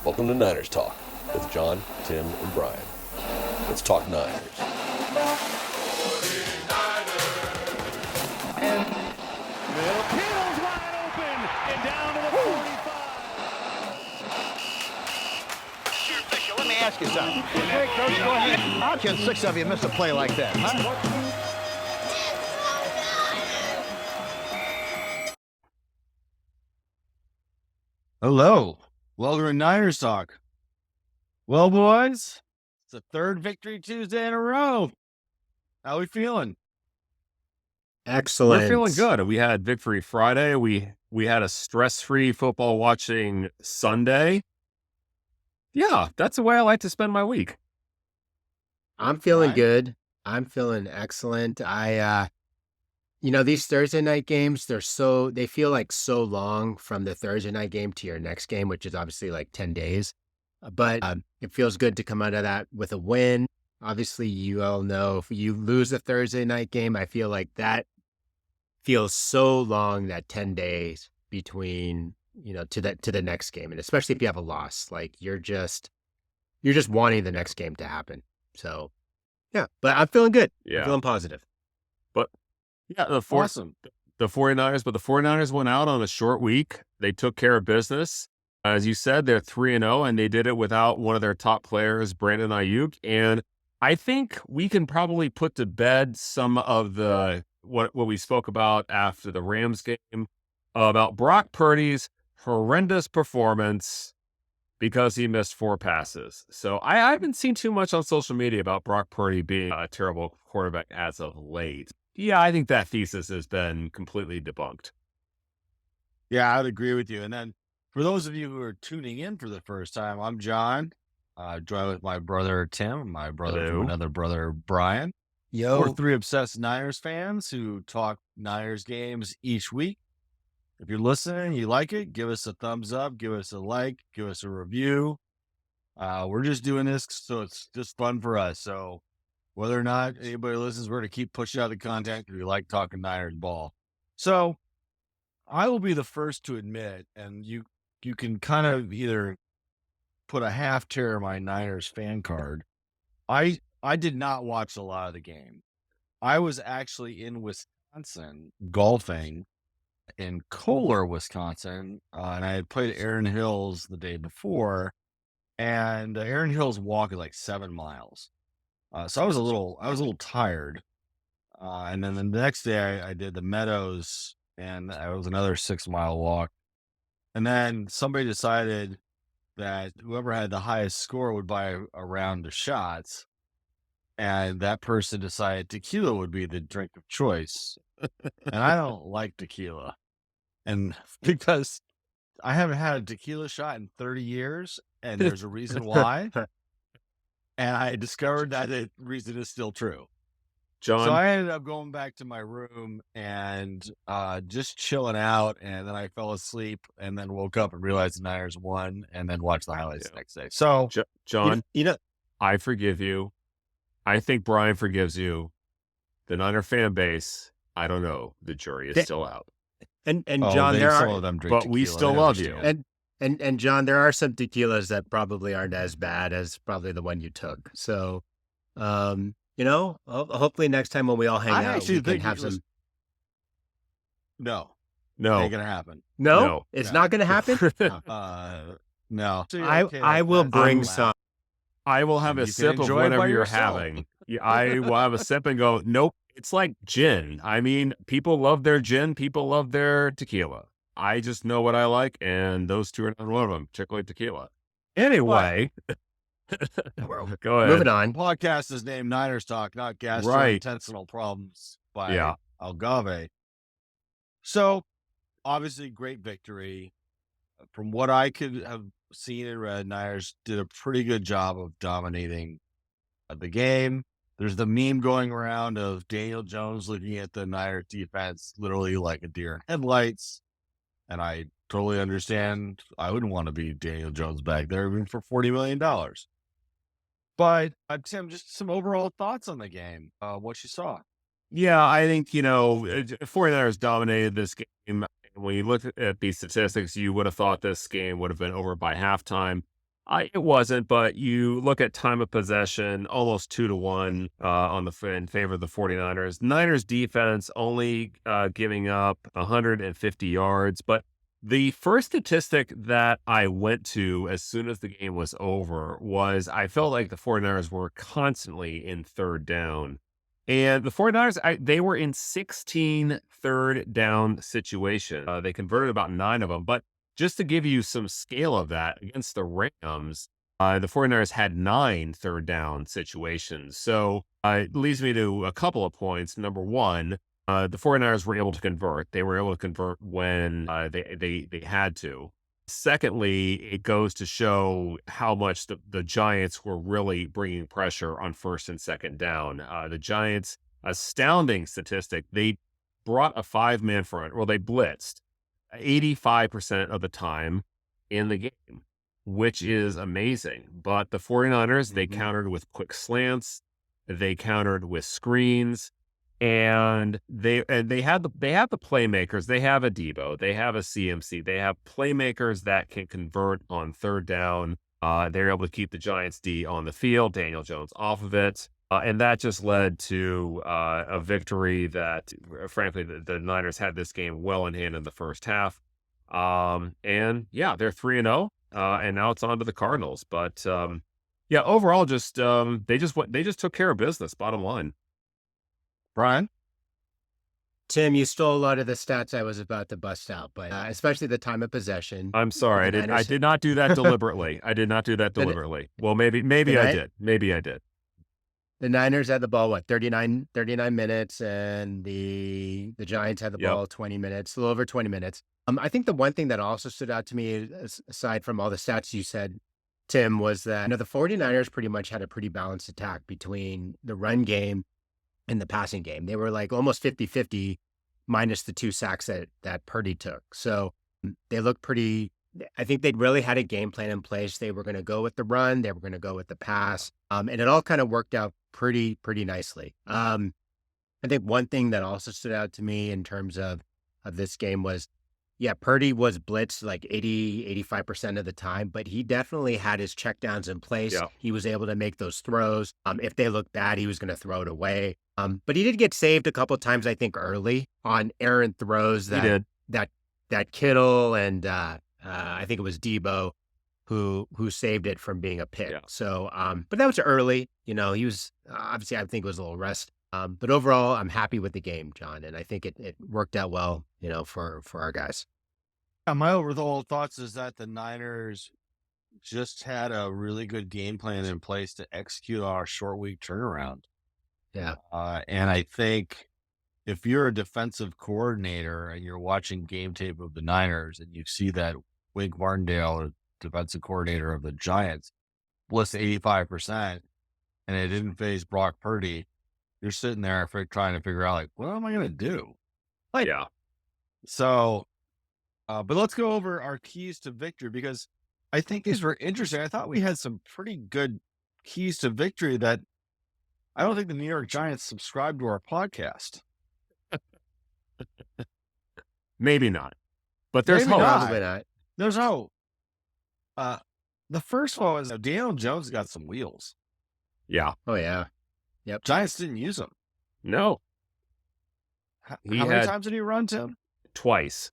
Welcome to Niners Talk with John, Tim, and Brian. Let's talk Niners. And Filipino's wide open and down to the 45. Sure, Fisher, let me ask you something. Hey, Coach, go ahead. How can 6 of you miss a play like that, huh? Hello. Welcome to Niners Talk. Well, boys, it's the third Victory Tuesday in a row. How we feeling? Excellent. We're feeling good. We had Victory Friday. We had a stress-free football watching Sunday. Yeah, that's the way I like to spend my week. I'm feeling Right. good. I'm feeling excellent. These Thursday night games, they feel like so long from the Thursday night game to your next game, which is obviously like 10 days. But it feels good to come out of that with a win. Obviously, you all know if you lose a Thursday night game, I feel like that feels so long, that 10 days between, to the next game. And especially if you have a loss, like you're just wanting the next game to happen. So, yeah, but I'm feeling good. Yeah. I'm feeling positive. Yeah, Awesome. the 49ers went out on a short week. They took care of business. As you said, they're 3-0, and they did it without one of their top players, Brandon Ayuk. And I think we can probably put to bed some of the what we spoke about after the Rams game about Brock Purdy's horrendous performance because he missed 4 passes. So I haven't seen too much on social media about Brock Purdy being a terrible quarterback as of late. Yeah, I think that thesis has been completely debunked. Yeah, I'd agree with you. And then for those of you who are tuning in for the first time, I'm John. Joined with my brother Tim, my brother from Hello. another brother Brian. Yo, We're 3 obsessed Niners fans who talk Niners games each week. If you're listening, you like it, give us a thumbs up, give us a like, give us a review. We're just doing this so it's just fun for us. So whether or not anybody listens, we're going to keep pushing out the content because we like talking Niners ball. So I will be the first to admit, and you can kind of either put a half tear in my Niners fan card. I did not watch a lot of the game. I was actually in Wisconsin golfing in Kohler, Wisconsin, and I had played Erin Hills the day before, and Erin Hills walk is like 7 miles. So I was a little tired. And then the next day I did the Meadows, and that was another 6-mile walk. And then somebody decided that whoever had the highest score would buy a round of shots. And that person decided tequila would be the drink of choice. And I don't like tequila. And because I haven't had a tequila shot in 30 years, and there's a reason why. And I discovered that the reason is still true. John, So I ended up going back to my room and just chilling out. And then I fell asleep and then woke up and realized the Niners won and then watched the highlights the next day. So, John, you I forgive you. I think Brian forgives you. The Niner fan base, I don't know. The jury is still out. and John, there some are of them drink But we tequila, still I love you. understand. and John, there are some tequilas that probably aren't as bad as probably the one you took. So, hopefully next time when we all hang I out, actually we can think have it was- some. No, No, ain't gonna happen. No, it's No. not going to happen. No. I will bring some. I will have And a you can sip of enjoy it by whatever you're yourself. having. Yeah, I will have a sip and go, nope. It's like gin. I mean, people love their gin. People love their tequila. I just know what I like, and those two are not one of them, particularly tequila. Anyway, go ahead. Moving on. Podcast is named Niners Talk, not Right. Gastrointestinal Problems by Yeah. Algave. So, obviously, great victory. From what I could have seen and read, Niners did a pretty good job of dominating the game. There's the meme going around of Daniel Jones looking at the Niners defense literally like a deer in headlights. And I totally understand. I wouldn't want to be Daniel Jones back there even for $40 million. But, Tim, just some overall thoughts on the game, what you saw. Yeah, I think, 49ers dominated this game. When you look at the statistics, you would have thought this game would have been over by halftime. It wasn't, but you look at time of possession, almost 2-1 in favor of the 49ers. Niners defense only giving up 150 yards. But the first statistic that I went to as soon as the game was over was I felt like the 49ers were constantly in third down. And the 49ers, they were in 16 third down situations. They converted about 9 of them. But just to give you some scale of that, against the Rams, the 49ers had 9 third down situations. So it leads me to a couple of points. Number one, the 49ers were able to convert. They were able to convert when they had to. Secondly, it goes to show how much the Giants were really bringing pressure on first and second down. The Giants, astounding statistic, they brought a 5-man front, or they blitzed 85% of the time in the game, which is amazing. But the 49ers, they countered with quick slants, they countered with screens, and they have the playmakers. They have a Debo, they have a CMC, they have playmakers that can convert on third down. They're able to keep the Giants D on the field, Daniel Jones off of it. And that just led to a victory that, frankly, the Niners had this game well in hand in the first half. And yeah, they're 3-0, and now it's on to the Cardinals. But yeah, overall, they just took care of business. Bottom line. Brian? Tim, you stole a lot of the stats I was about to bust out, but especially the time of possession. I'm sorry, I did not do that deliberately. I did not do that deliberately. Well, maybe I did. Maybe I did. The Niners had the ball, 39 minutes, and the Giants had the ball 20 minutes, a little over 20 minutes. I think the one thing that also stood out to me, aside from all the stats you said, Tim, was that the 49ers pretty much had a pretty balanced attack between the run game and the passing game. They were like almost 50-50 minus the 2 sacks that Purdy took. So they looked pretty. I think they'd really had a game plan in place. They were going to go with the run. They were going to go with the pass. And it all kind of worked out pretty nicely. I think one thing that also stood out to me in terms of this game was, Purdy was blitzed like 85% of the time, but he definitely had his checkdowns in place. Yeah. He was able to make those throws. If they looked bad, he was going to throw it away. But he did get saved a couple of times, I think, early on errant throws that Kittle and I think it was Debo who saved it from being a pick. Yeah. So, but that was early. He was obviously, I think it was a little rest. But overall, I'm happy with the game, John, and I think it worked out well, for our guys. My overall thoughts is that the Niners just had a really good game plan in place to execute our short week turnaround. Yeah. And I think if you're a defensive coordinator and you're watching game tape of the Niners and you see that Wink Martindale, defensive coordinator of the Giants, blitz 85%, and it didn't phase Brock Purdy, you're sitting there trying to figure out, like, what am I going to do? Yeah. So, but let's go over our keys to victory, because I think these were interesting. I thought we had some pretty good keys to victory that I don't think the New York Giants subscribed to our podcast. Maybe not, but there's hope. Probably not. There's hope. The first one was Daniel Jones got some wheels. Yeah. Oh yeah. Yep. Giants didn't use them. No. How many times did he run, Tim? Twice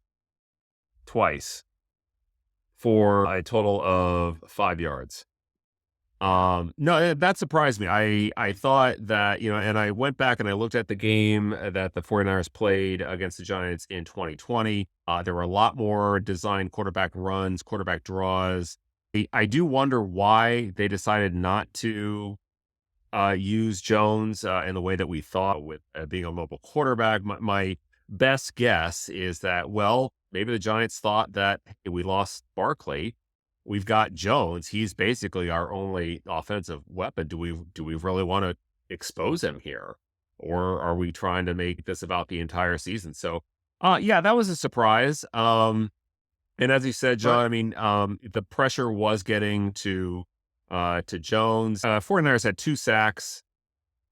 for a total of 5 yards. No, that surprised me. I thought that, and I went back and I looked at the game that the 49ers played against the Giants in 2020. There were a lot more designed quarterback runs, quarterback draws. I do wonder why they decided not to use Jones in the way that we thought, with being a mobile quarterback. My best guess is that, maybe the Giants thought that, hey, we lost Barkley, we've got Jones. He's basically our only offensive weapon. Do we really want to expose him here, or are we trying to make this about the entire season? So, that was a surprise. And as you said, John, I mean, the pressure was getting to Jones. 49ers had 2 sacks,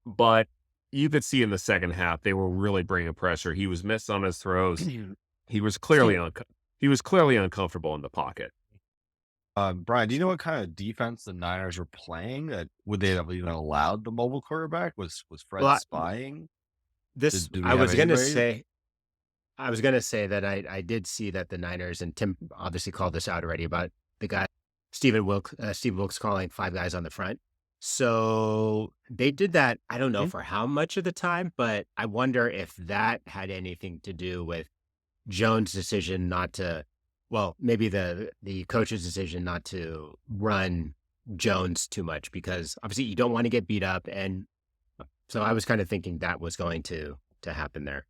but you could see in the second half they were really bringing pressure. He was missed on his throws. He was clearly uncomfortable in the pocket. Brian, do you know what kind of defense the Niners were playing? That would they have even allowed the mobile quarterback? Was Fred Well, spying? Did we I have was gonna anybody? say that I did see that the Niners, and Tim obviously called this out already about the guy Steve Wilkes calling five guys on the front. So they did that. I don't know Mhm. for how much of the time, but I wonder if that had anything to do with Jones' decision not to. Well, maybe the coach's decision not to run Jones too much because obviously you don't want to get beat up, and so I was kind of thinking that was going to happen there.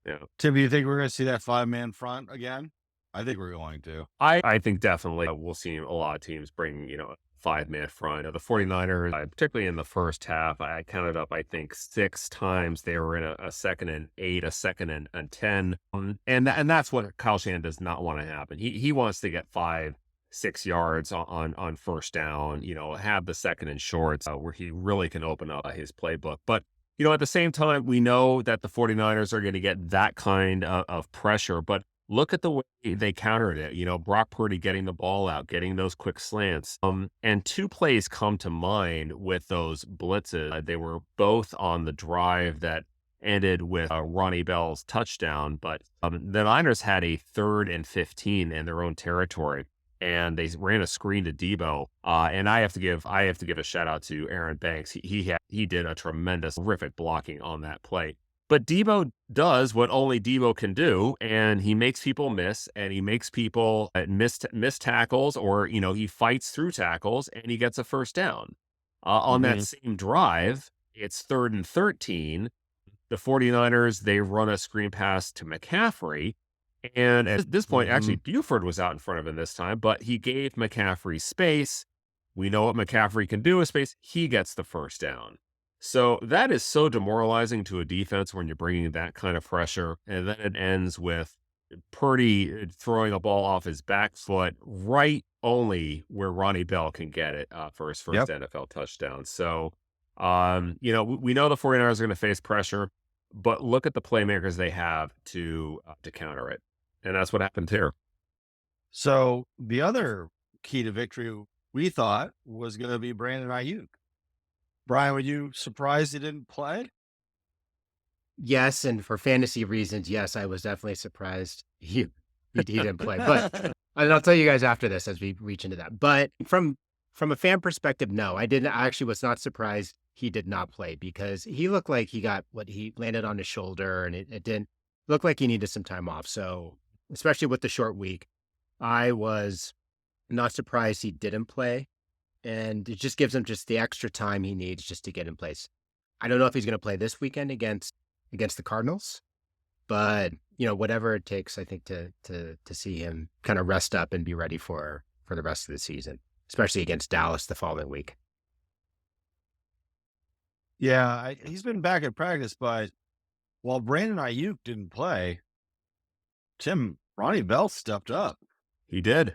Yeah. Tim, do you think we're going to see that 5-man front again? I think we're going to. I think definitely we'll see a lot of teams bring, a 5-man front. The 49ers, particularly in the first half, I counted up, I think, 6 times they were in a second and 8, a second and 10. And that's what Kyle Shanahan does not want to happen. He wants to get 5-6 yards on first down, have the second and shorts where he really can open up his playbook. But, at the same time, we know that the 49ers are going to get that kind of pressure. But look at the way they countered it. Brock Purdy getting the ball out, getting those quick slants. And 2 plays come to mind with those blitzes. They were both on the drive that ended with Ronnie Bell's touchdown, but the Niners had a 3rd and 15 in their own territory, and they ran a screen to Debo. And I have to give a shout out to Aaron Banks. He did a tremendous, terrific blocking on that play. But Debo does what only Debo can do, and he makes people miss, and he makes people miss tackles, or, he fights through tackles, and he gets a first down. On that same drive, it's 3rd and 13. The 49ers, they run a screen pass to McCaffrey, and at this point, actually, Buford was out in front of him this time, but he gave McCaffrey space. We know what McCaffrey can do with space. He gets the first down. So that is so demoralizing to a defense when you're bringing that kind of pressure. And then it ends with Purdy throwing a ball off his back foot right only where Ronnie Bell can get it for his first NFL touchdown. So, we know the 49ers are going to face pressure, but look at the playmakers they have to counter it. And that's what happened here. So the other key to victory we thought was going to be Brandon Ayuk. Brian, were you surprised he didn't play? Yes, and for fantasy reasons, yes, I was definitely surprised he didn't play. But and I'll tell you guys after this as we reach into that. But from a fan perspective, no, I didn't. I actually was not surprised he did not play because he looked like he got what he landed on his shoulder, and it didn't look like he needed some time off. So especially with the short week, I was not surprised he didn't play. And it just gives him just the extra time he needs just to get in place. I don't know if he's going to play this weekend against the Cardinals, but whatever it takes, I think to see him kind of rest up and be ready for the rest of the season, especially against Dallas the following week. Yeah, he's been back at practice, but while Brandon Ayuk didn't play, Ronnie Bell stepped up. He did.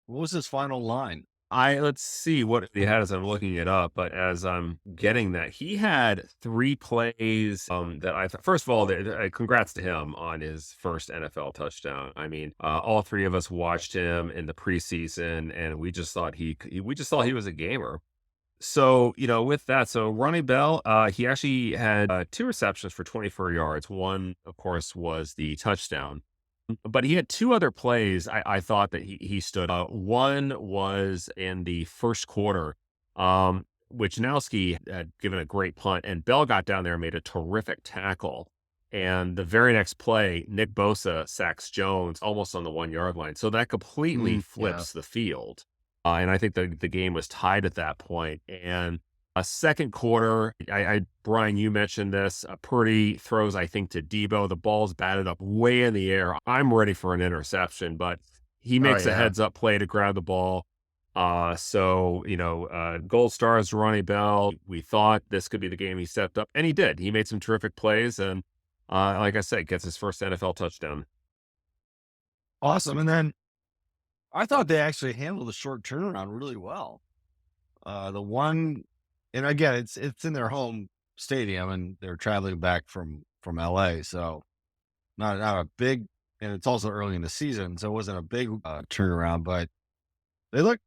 What was his final line? Let's see what he had as I'm looking it up, but as I'm getting that, he had 3 plays that I thought, first of all, congrats to him on his first NFL touchdown. I mean, all 3 of us watched him in the preseason, and we just thought he was a gamer. So, with that, so Ronnie Bell, he actually had 2 receptions for 24 yards. One, of course, was the touchdown. But he had 2 other plays I thought that he stood out. One was in the first quarter, Wichnowski had given a great punt, and Bell got down there and made a terrific tackle. And the very next play, Nick Bosa sacks Jones almost on the 1-yard line. So that completely flips the field. And I think the game was tied at that point. And a second quarter, Brian, you mentioned this. Purdy throws, I think, to Debo. The ball's batted up way in the air. I'm ready for an interception, but he makes a heads-up play to grab the ball. Gold stars Ronnie Bell. We thought this could be the game he stepped up, and he did. He made some terrific plays, and like I said, gets his first NFL touchdown. Awesome. And then I thought they actually handled the short turnaround really well. And again, it's in their home stadium, and they're traveling back from LA, so not a big and it's also early in the season, so it wasn't a big turnaround. But they look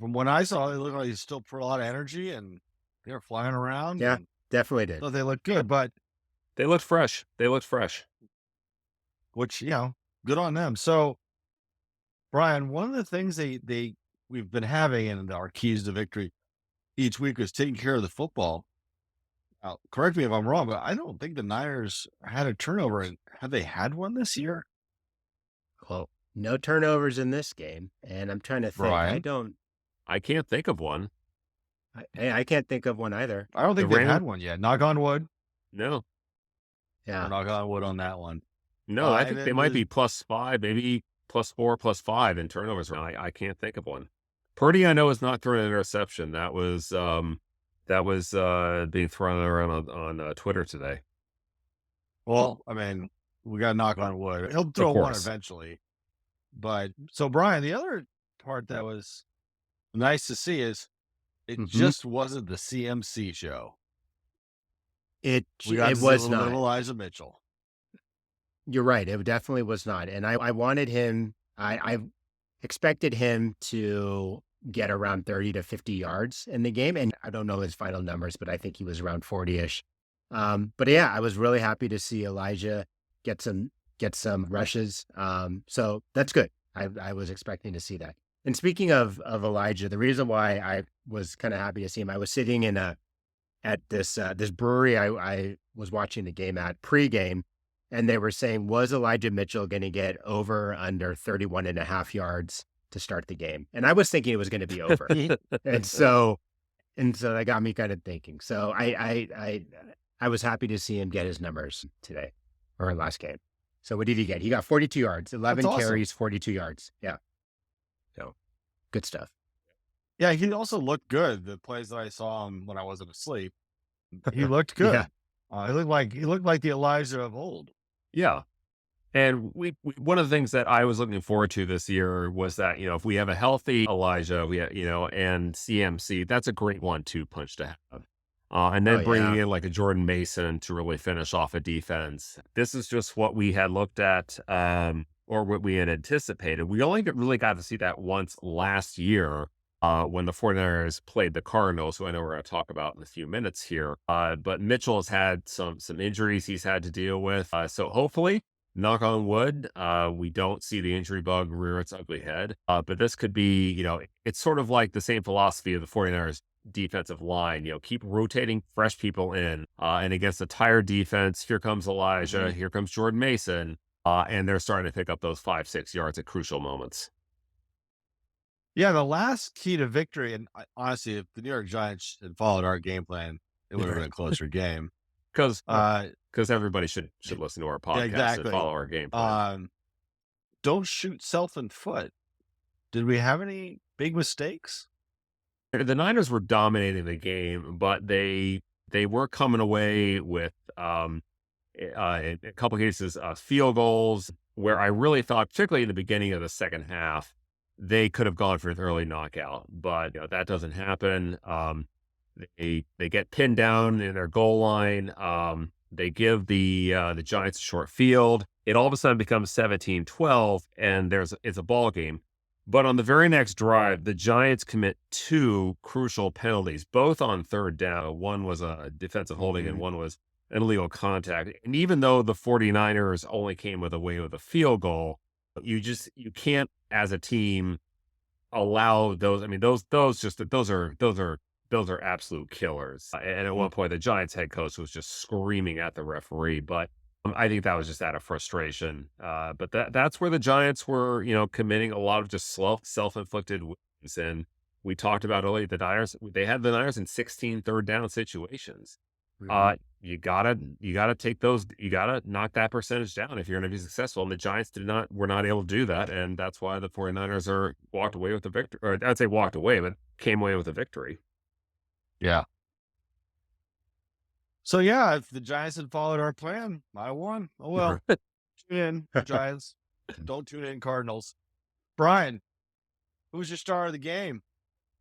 from what I saw, they look like they still put a lot of energy, and they were flying around. Yeah, And definitely did. so they look good, but They looked fresh. They looked fresh. which good on them. So Brian, one of the things we've been having in our keys to victory each week is taking care of the football. Correct me if I'm wrong, but I don't think the Niners had a turnover. And have they had one this year? Well, no turnovers in this game, and I'm trying to think. Brian? I can't think of one. I can't think of one either. I don't think they've had one yet. Knock on wood. No. Yeah. Or knock on wood on that one. No, I think they might be +5, maybe +4, +5 in turnovers. I can't think of one. Purdy, I know, is not throwing an interception. That was being thrown around on Twitter today. Well, I mean, we got to knock on wood. He'll throw one eventually. But so, Brian, the other part that was nice to see is it just wasn't the CMC show. It was not. Elijah Mitchell. You're right. It definitely was not. And I wanted him, I expected him to get around 30 to 50 yards in the game. And I don't know his final numbers, but I think he was around 40-ish. But yeah, I was really happy to see Elijah get some rushes. So that's good. I was expecting to see that. And speaking of Elijah, the reason why I was kind of happy to see him, I was sitting at this brewery I was watching the game at pregame, and they were saying, was Elijah Mitchell going to get over or under 31.5 yards to start the game? And I was thinking it was going to be over. and so that got me kind of thinking. So I was happy to see him get his numbers today or last game. So what did he get? He got 42 yards, 11 carries, 42 yards. Yeah. So good stuff. Yeah, he also looked good. The plays that I saw him when I wasn't asleep, he looked good. Yeah. He looked like the Elijah of old. Yeah. And we one of the things that I was looking forward to this year was that, if we have a healthy Elijah, and CMC, that's a great 1-2 punch to have. And then bringing in like a Jordan Mason to really finish off a defense. This is just what we had looked at, or what we had anticipated. We only really got to see that once last year, when the 49ers played the Cardinals, who I know we're going to talk about in a few minutes here. But Mitchell has had some injuries he's had to deal with. So hopefully, knock on wood, we don't see the injury bug rear its ugly head. But this could be, it's sort of like the same philosophy of the 49ers defensive line, keep rotating fresh people in. And against a tired defense, here comes Elijah, here comes Jordan Mason, and they're starting to pick up those 5-6 yards at crucial moments. Yeah, the last key to victory, and honestly, if the New York Giants had followed our game plan, it would have been a closer game. Because everybody should listen to our podcast and follow our game plan. Don't shoot self in foot. Did we have any big mistakes? The Niners were dominating the game, but they were coming away with, in a couple of cases, field goals where I really thought, particularly in the beginning of the second half, they could have gone for an early knockout, but that doesn't happen. They get pinned down in their goal line. They give the Giants a short field. It all of a sudden becomes 17-12, and it's a ball game. But on the very next drive, the Giants commit 2 crucial penalties, both on third down. One was a defensive holding, and one was an illegal contact. And even though the 49ers only came away with a field goal, you can't, as a team, allow those. I mean, those are absolute killers. And at one point, the Giants head coach was just screaming at the referee. But I think that was just out of frustration. But that's where the Giants were, committing a lot of just self-inflicted wins. And we talked about earlier, they had the Niners in 16 third down situations. You gotta take those. You gotta knock that percentage down if you're going to be successful. And the Giants were not able to do that, and that's why the 49ers walked away with the victory. Or I'd say walked away, but came away with a victory. Yeah. So yeah, if the Giants had followed our plan, I won. Oh well. Tune in, Giants. Don't tune in, Cardinals. Brian, who's your star of the game?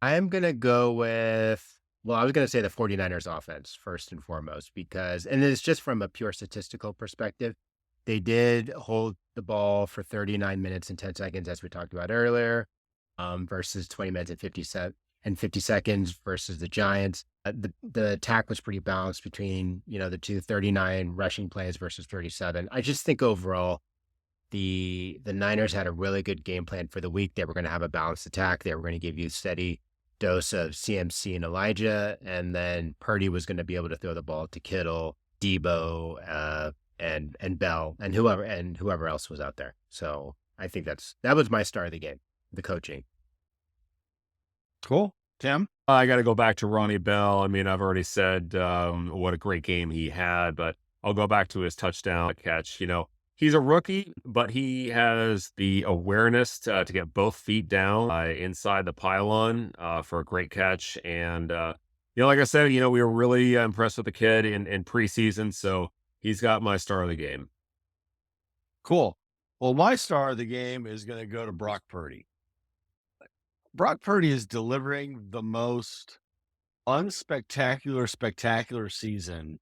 I am gonna go with. Well, I was going to say the 49ers offense first and foremost, and it's just from a pure statistical perspective. They did hold the ball for 39 minutes and 10 seconds, as we talked about earlier, versus 20 minutes and 50 seconds versus the Giants. The attack was pretty balanced between, the two 39 rushing plays versus 37. I just think overall, the Niners had a really good game plan for the week. They were going to have a balanced attack. They were going to give you a steady dose of CMC and Elijah, and then Purdy was going to be able to throw the ball to Kittle, Debo, and Bell, and whoever else was out there. So I think that was my star of the game, the coaching. Cool. Tim? I got to go back to Ronnie Bell. I mean, I've already said what a great game he had, but I'll go back to his touchdown catch. He's a rookie, but he has the awareness to get both feet down inside the pylon for a great catch. And, like I said, we were really impressed with the kid in preseason. So he's got my star of the game. Cool. Well, my star of the game is going to go to Brock Purdy. Brock Purdy is delivering the most spectacular season.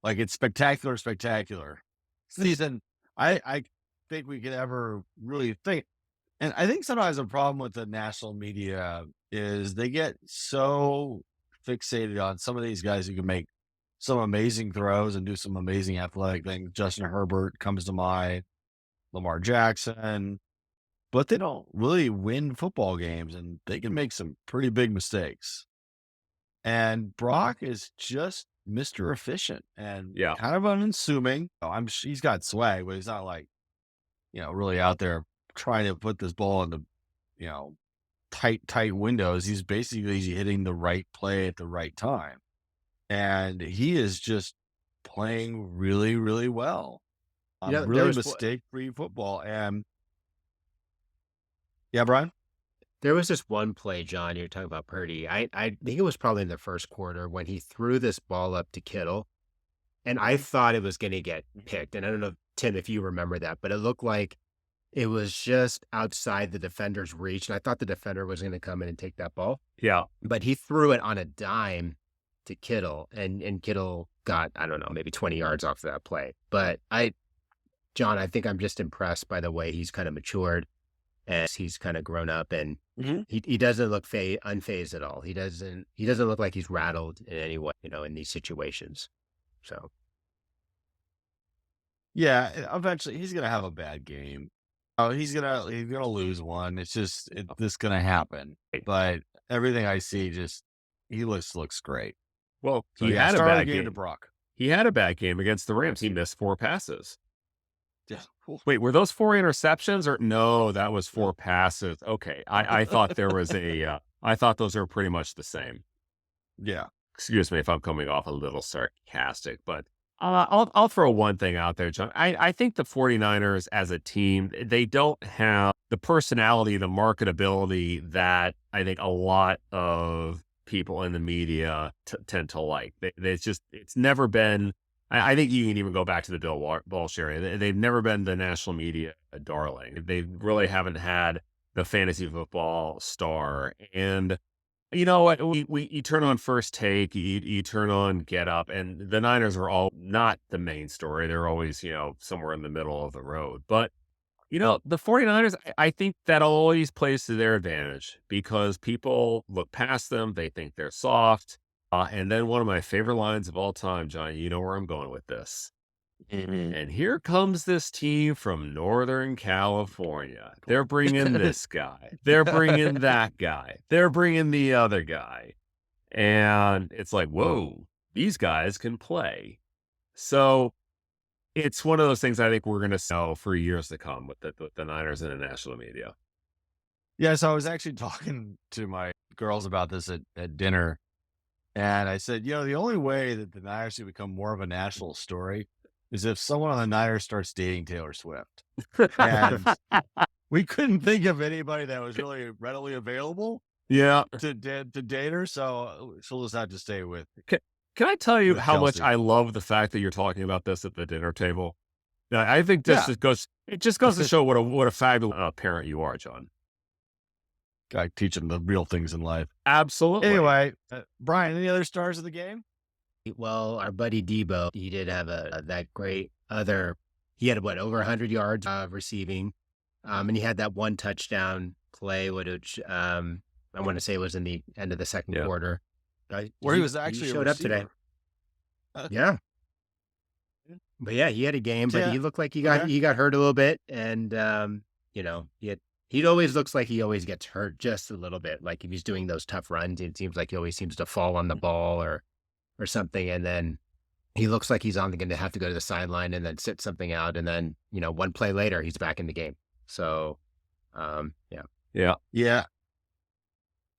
Like, it's spectacular season I think we could ever really think. And I think sometimes the problem with the national media is they get so fixated on some of these guys who can make some amazing throws and do some amazing athletic things. Justin Herbert comes to mind, Lamar Jackson, but they don't really win football games, and they can make some pretty big mistakes. And Brock is just Mr. Efficient and kind of unassuming. He's got swag, but he's not like, really out there trying to put this ball in the, tight windows. He's basically hitting the right play at the right time. And he is just playing really, really well. Really mistake-free football. And yeah, Brian? There was this one play, John, you're talking about Purdy. I think it was probably in the first quarter when he threw this ball up to Kittle, and I thought it was going to get picked. And I don't know, Tim, if you remember that, but it looked like it was just outside the defender's reach. And I thought the defender was going to come in and take that ball. Yeah. But he threw it on a dime to Kittle, and Kittle got, I don't know, maybe 20 yards off of that play. But John, I think I'm just impressed by the way he's kind of matured. And he's kind of grown up, and he doesn't look unfazed at all. He doesn't look like he's rattled in any way, in these situations. So, yeah, eventually he's gonna have a bad game. He's gonna lose one. It's just this gonna happen. But everything I see, he looks great. Well, So, he yeah, had a star of the bad game game. to Brock. He had a bad game against the Rams. He missed 4 passes. Yeah. Wait, were those 4 interceptions or no? That was 4 passes. Okay, I thought there was I thought those were pretty much the same. Yeah. Excuse me if I'm coming off a little sarcastic, but I'll throw one thing out there, John. I think the 49ers as a team, they don't have the personality, the marketability that I think a lot of people in the media tend to like. It's never been. I think you can even go back to the Bill Walsh area. They've never been the national media darling. They really haven't had the fantasy football star. And you know what? You turn on First Take, you turn on Get Up, and the Niners are all not the main story. They're always, somewhere in the middle of the road. But, the 49ers, I think that always plays to their advantage because people look past them. They think they're soft. And then one of my favorite lines of all time, John, you know where I'm going with this. And here comes this team from Northern California. They're bringing this guy. They're bringing that guy. They're bringing the other guy. And it's like, whoa, these guys can play. So it's one of those things I think we're going to know for years to come with the Niners and the national media. Yeah, so I was actually talking to my girls about this at dinner. And I said, the only way that the Niners should become more of a national story is if someone on the Niners starts dating Taylor Swift. And we couldn't think of anybody that was really readily available to date her. So she'll just have to stay with. Can I tell you how much Kelsey. I love the fact that you're talking about this at the dinner table? Now, I think this just goes to show what a fabulous parent you are, John. I teach them the real things in life. Absolutely. Anyway, Brian, any other stars of the game? well, our buddy Debo, he did have that great other he had over 100 yards receiving. And he had that one touchdown play, which I want to say was in the end of the second quarter. Where he was actually showed up today. Yeah. But yeah, he had a game, but he looked like he got hurt a little bit. And, he always looks like he always gets hurt just a little bit. Like if he's doing those tough runs, it seems like he always seems to fall on the ball or something. And then he looks like he's going to have to go to the sideline and then sit something out. And then, one play later, he's back in the game. So, Yeah.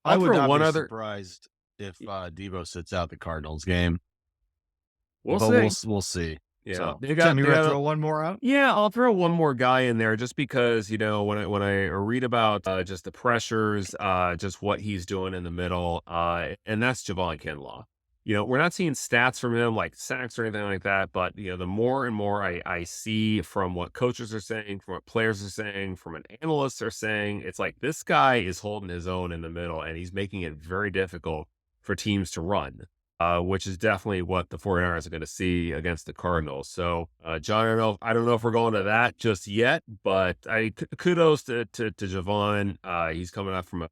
I would not be surprised if Debo sits out the Cardinals game. We'll see. Yeah. So, Tim, you want to throw one more out? Yeah, I'll throw one more guy in there just because, when I read about just the pressures, just what he's doing in the middle, and that's Javon Kinlaw. We're not seeing stats from him like sacks or anything like that, but, the more and more I see from what coaches are saying, from what players are saying, from what analysts are saying, it's like this guy is holding his own in the middle, and he's making it very difficult for teams to run. Which is definitely what the 49ers are going to see against the Cardinals. So, John, I don't know if we're going to that just yet, but kudos to Javon. He's coming up from a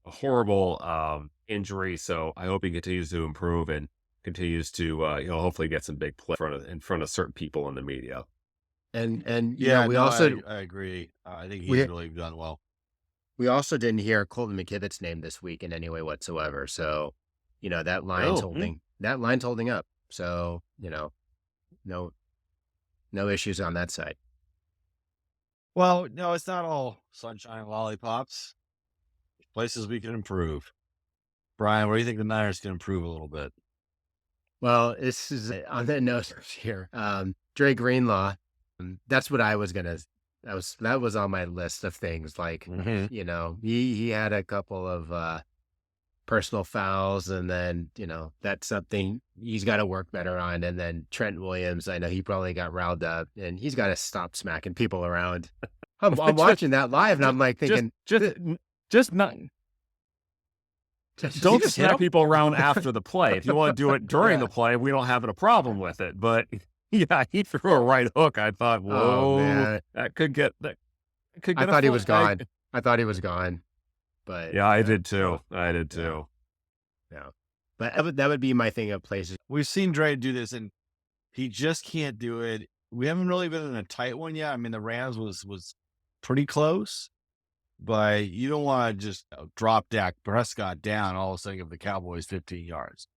horrible injury, so I hope he continues to improve and continues to hopefully get some big play in front of certain people in the media. And I agree. I think he's really done well. We also didn't hear Colton McKivitt's name this week in any way whatsoever. So, that line's holding up. So, no issues on that side. Well, no, it's not all sunshine and lollipops. There's places we can improve. Brian, where do you think the Niners can improve a little bit? Well, this is on that note here. Dre Greenlaw, that's what I was gonna. That was on my list of things. Like, he had a couple of personal fouls, and then that's something he's got to work better on. And then Trent Williams, I know he probably got riled up, and he's got to stop smacking people around. I'm watching that live, and I'm like thinking, don't smack people around after the play. If you want to do it during the play, we don't have a problem with it. But yeah, he threw a right hook. I thought, whoa, man. that could get. I thought he was gone. I thought he was gone. But yeah, I did too. Yeah. But that would be my thing of places. We've seen Dre do this, and he just can't do it. We haven't really been in a tight one yet. I mean, the Rams was pretty close, but you don't want to just drop Dak Prescott down all of a sudden give the Cowboys 15 yards,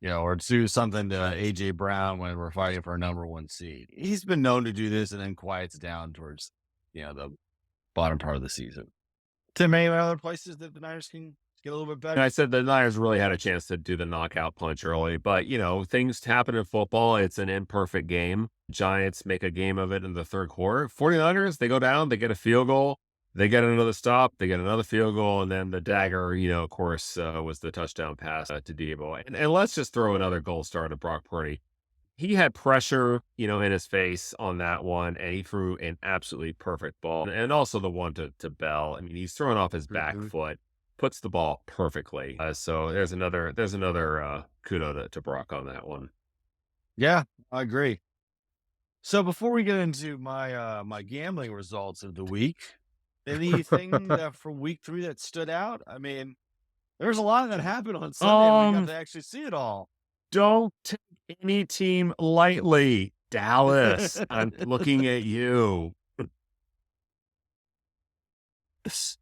or do something to A.J. Brown when we're fighting for a number one seed. He's been known to do this and then quiets down towards, the bottom part of the season. Tim, any other places that the Niners can get a little bit better? I said the Niners really had a chance to do the knockout punch early, but, things happen in football. It's an imperfect game. Giants make a game of it in the third quarter. 49ers, they go down, they get a field goal, they get another stop, they get another field goal, and then the dagger, of course, was the touchdown pass to Debo. And let's just throw another gold star to Brock Purdy. He had pressure, in his face on that one, and he threw an absolutely perfect ball. And also the one to Bell. I mean, he's throwing off his back foot, puts the ball perfectly. So there's another kudo to Brock on that one. Yeah, I agree. So before we get into my gambling results of the week, anything from week 3 that stood out? I mean, there's a lot that happened on Sunday. We got to actually see it all. Don't take any team lightly, Dallas. I'm looking at you.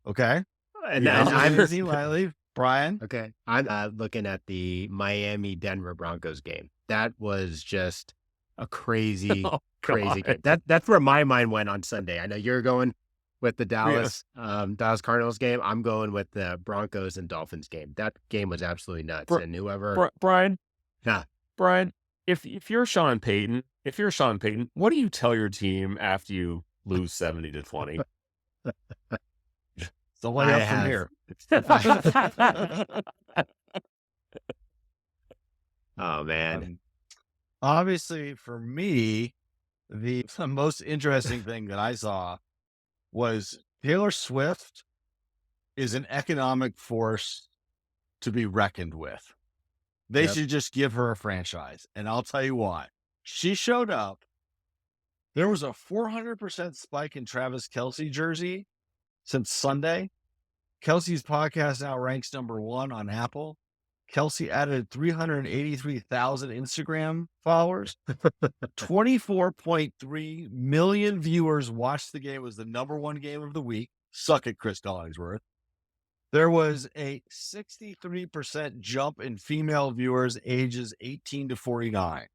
Okay. And I'm lightly, Brian. Okay. I'm looking at the Miami Denver Broncos game. That was just a crazy game. That's where my mind went on Sunday. I know you're going with the Dallas Cardinals game. I'm going with the Broncos and Dolphins game. That game was absolutely nuts. And whoever Brian, yeah, Brian, if you're Sean Payton, what do you tell your team after you lose 70-20? The way up from here. Oh man. Obviously, for me, the most interesting thing that I saw was Taylor Swift is an economic force to be reckoned with. They should just give her a franchise. And I'll tell you why. She showed up There was a 400% spike in Travis Kelce jersey since Sunday. Kelsey's podcast now ranks #1 on Apple. Kelsey added 383,000 Instagram followers. 24.3 million viewers watched the game. It was the #1 game of the week. Suck it, Chris Collingsworth. There was a 63% jump in female viewers ages 18 to 49.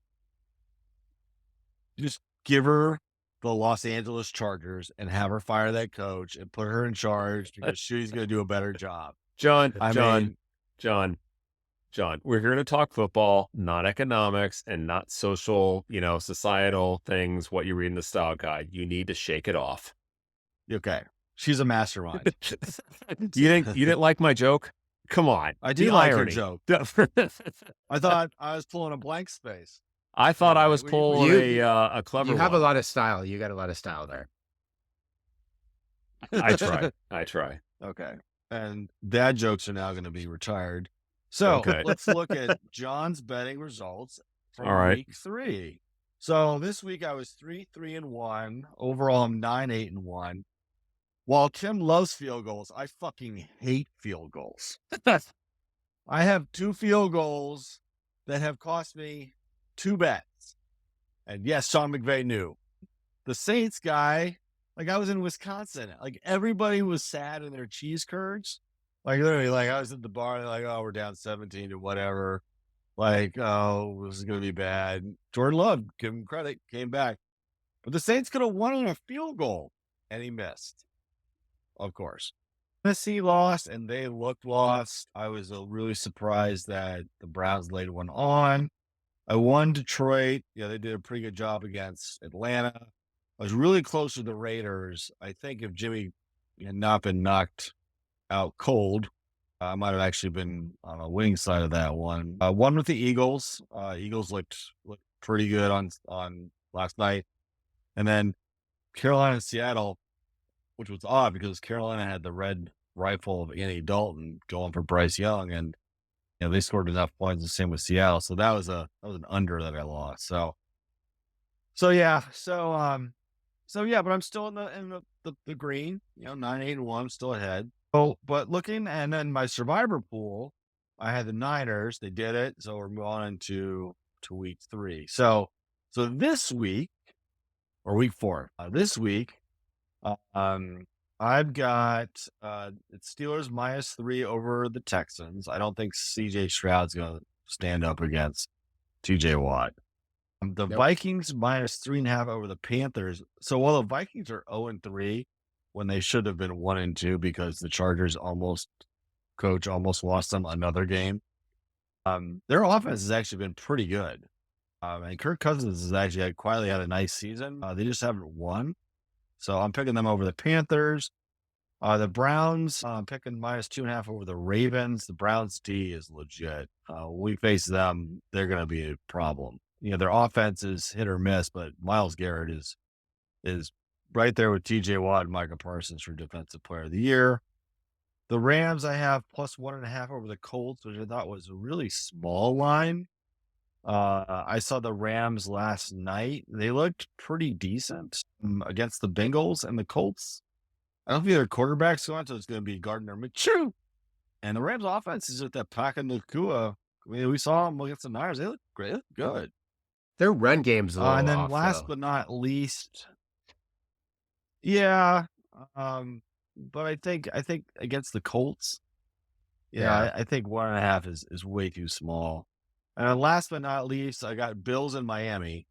Just give her the Los Angeles Chargers and have her fire that coach and put her in charge because she's going to do a better job. John, I John, we're here to talk football, not economics and not social, societal things, what you read in the style guide. You need to shake it off. Okay. She's a mastermind. You didn't like my joke? Come on. I do like your joke. I thought I was pulling a blank space. I thought I was pulling a clever one. You have a lot of style. You got a lot of style there. I try. Okay. And dad jokes are now going to be retired. So let's look at John's betting results from week 3. So this week I was 3-3-1. Overall, I'm 9-8-1. While Tim loves field goals, I fucking hate field goals. I have 2 field goals that have cost me 2 bets. And yes, Sean McVay knew. The Saints guy, like I was in Wisconsin, like everybody was sad in their cheese curds. Like literally, like I was at the bar, they're like, oh, we're down 17 to whatever. Like, oh, this is going to be bad. Jordan Love, give him credit, came back. But the Saints could have won on a field goal, and he missed, of course. Tennessee lost, and they looked lost. I was really surprised that the Browns laid one on. I won Detroit. Yeah, they did a pretty good job against Atlanta. I was really close to the Raiders. I think if Jimmy had not been knocked out cold, I might have actually been on a winning side of that one. One with the Eagles. Eagles looked pretty good on last night. And then Carolina and Seattle, which was odd because Carolina had the red rifle of Andy Dalton going for Bryce Young, and they scored enough points. The same with Seattle, so that was an under that I lost. So yeah, but I'm still in the green. 9-8-1, still ahead. Oh, but looking and then my survivor pool, I had the Niners. They did it, so we're moving on into week 3. So this week or week 4. This week, I've got it's Steelers -3 over the Texans. I don't think CJ Stroud's going to stand up against TJ Watt. The Vikings -3.5 over the Panthers. So while the Vikings are 0-3 when they should have been 1-2 because the Chargers almost lost them another game, their offense has actually been pretty good. And Kirk Cousins has actually quietly had a nice season. They just haven't won. So I'm picking them over the Panthers. The Browns, I'm picking -2.5 over the Ravens. The Browns D is legit. When we face them, they're going to be a problem. Their offense is hit or miss, but Myles Garrett is right there with TJ Watt and Micah Parsons for Defensive Player of the Year. The Rams, I have +1.5 over the Colts, which I thought was a really small line. I saw the Rams last night. They looked pretty decent against the Bengals and the Colts. I don't think their quarterback's going, so it's going to be Gardner Minshew. And the Rams offense is with that Paca Nakua. I mean, we saw them against the Niners. They look great. They look good. Their run game's a little and then off, last but not least, yeah. But I think against the Colts, I think 1.5 is way too small. And last but not least, I got Bills in Miami.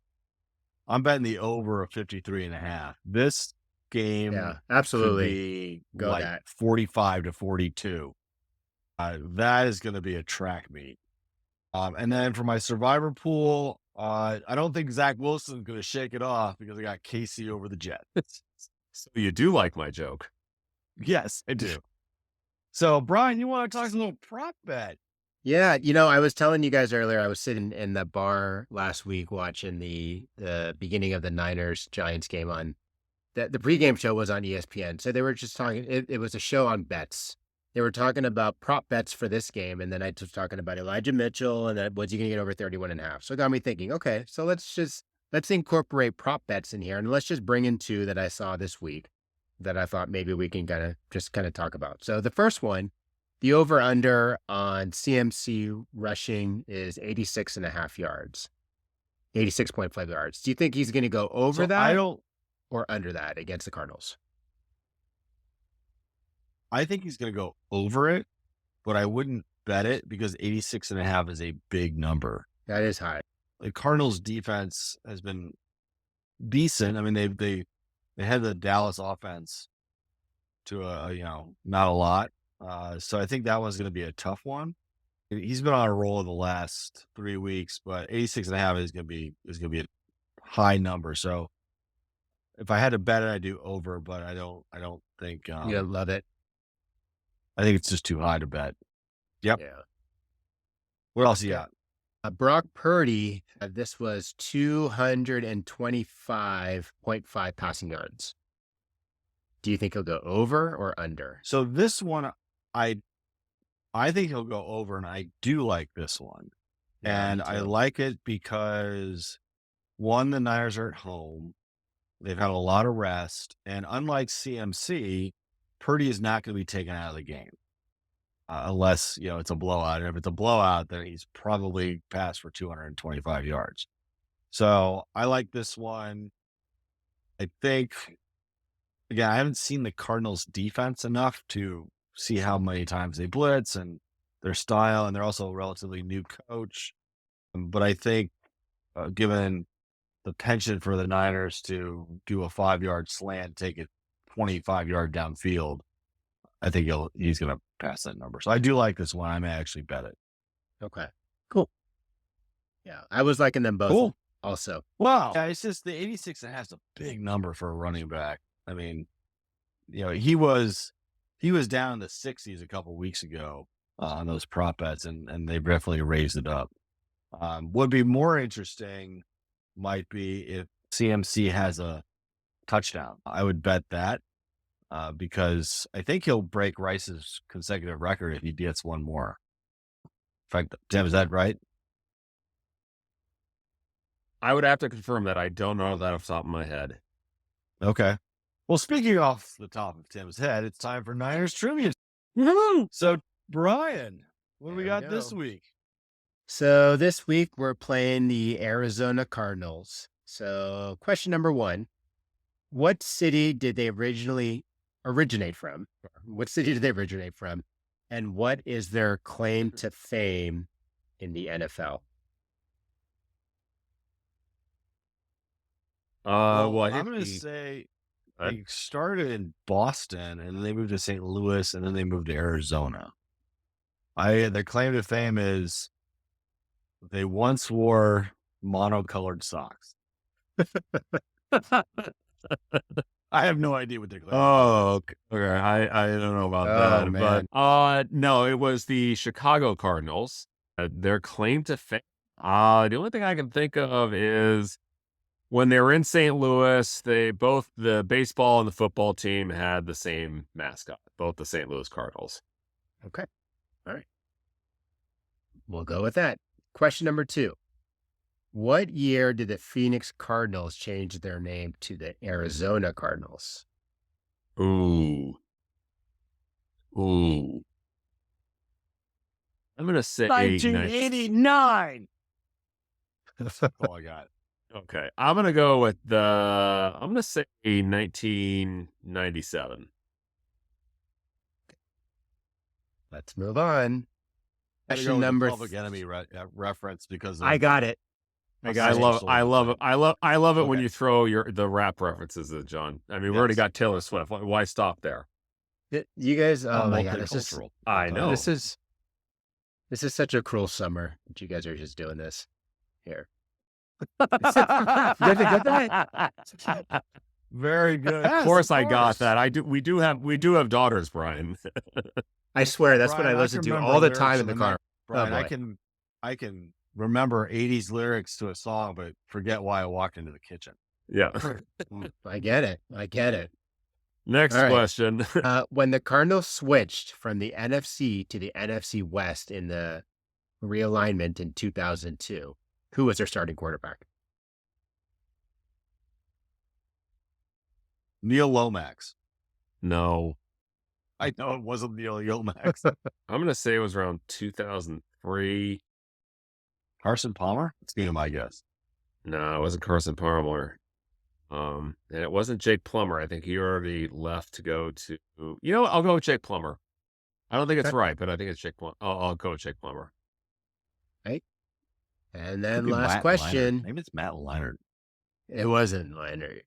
I'm betting the over of 53.5. This game, absolutely, could be 45-42. That is going to be a track meet. And then for my survivor pool, I don't think Zach Wilson's going to shake it off because I got KC over the Jets. So you do like my joke? Yes, I do. So Brian, you want to talk a little prop bet? Yeah, I was telling you guys earlier, I was sitting in the bar last week watching the beginning of the Niners-Giants game on the pregame show was on ESPN. So they were just talking, it was a show on bets. They were talking about prop bets for this game, and then I was talking about Elijah Mitchell and was he going to get over 31.5. So it got me thinking, okay, so let's just let's incorporate prop bets in here, and let's just bring in two that I saw this week that I thought maybe we can kind of talk about. So the first one, the over under on CMC rushing is 86.5 yards, 86.5 yards. Do you think he's going to go over that? I don't. Or under that against the Cardinals? I think he's going to go over it, but I wouldn't bet it because 86.5 is a big number. That is high. The Cardinals defense has been decent. I mean, they had the Dallas offense to not a lot. So I think that one's going to be a tough one. He's been on a roll the last 3 weeks, but 86.5 is going to be a high number. So if I had to bet it, I'd do over, but I don't think, You love it. I think it's just too high to bet. Yep. Yeah. What else you got? Brock Purdy, this was 225.5 passing yards. Do you think he'll go over or under? So this one, I think he'll go over, and I do like this one. Yeah, And me I too. like it because, one, the Niners are at home. They've had a lot of rest. And unlike CMC, Purdy is not going to be taken out of the game unless, it's a blowout. And if it's a blowout, then he's probably passed for 225 yards. So I like this one. I think, again, I haven't seen the Cardinals defense enough to see how many times they blitz and their style. And they're also a relatively new coach. But I think given the penchant for the Niners to do a 5-yard slant, take it 25-yard downfield, I think he's going to pass that number. So I do like this one. I may actually bet it. Okay. Cool. Yeah. I was liking them both. Cool. Also. Wow. Yeah, it's just the 86 and has a big number for a running back. I mean, he was down in the 60s a couple weeks ago on those prop bets, and they definitely raised it up. Would be more interesting might be if CMC has a touchdown. I would bet that because I think he'll break Rice's consecutive record if he gets one more. In fact, Tim, is that right? I would have to confirm that. I don't know that off the top of my head. Okay. Well, speaking off the top of Tim's head, it's time for Niners trivia. So, Brian, what do we got this week? So this week we're playing the Arizona Cardinals. So question number 1, what city did they originate from? What city did they originate from? And what is their claim to fame in the NFL? I'm going to say they started in Boston, and then they moved to St. Louis, and then they moved to Arizona. Their claim to fame is they once wore monocolored socks. I have no idea what they're claiming. Oh, okay. I don't know about that, man. but no, it was the Chicago Cardinals. Their claim to fame. The only thing I can think of is when they were in St. Louis, both the baseball and the football team had the same mascot, both the St. Louis Cardinals. Okay. All right. We'll go with that. Question number 2. What year did the Phoenix Cardinals change their name to the Arizona Cardinals? Ooh. I'm going to say 1989. That's all I got. Okay. I'm going to go with I'm going to say 1997. Let's move on. Question number Public Enemy reference because I got it. I love it when you throw the rap references at John. I mean, we already got Taylor Swift. Why stop there? You guys, oh my God, I know. This is such a cruel summer that you guys are just doing this here. Very good. Of course, I got that. We do have daughters, Brian. I swear that's Brian, what I listen to all the time in the car. Brian, I can remember 80s lyrics to a song, but forget why I walked into the kitchen. Yeah. I get it. Next question. When the Cardinals switched from the NFC to the NFC West in the realignment in 2002, who was their starting quarterback? Neil Lomax. No. I know it wasn't Neil Lomax. I'm going to say it was around 2003. Carson Palmer? That's going to be my guess. No, it wasn't Carson Palmer. And it wasn't Jake Plummer. I think he already left to go to, I'll go with Jake Plummer. I don't think it's right, but I think it's Jake Plummer. I'll go with Jake Plummer. Right. And then Could be last Matt question. Leinart. Maybe it's Matt Leonard. It wasn't Leonard.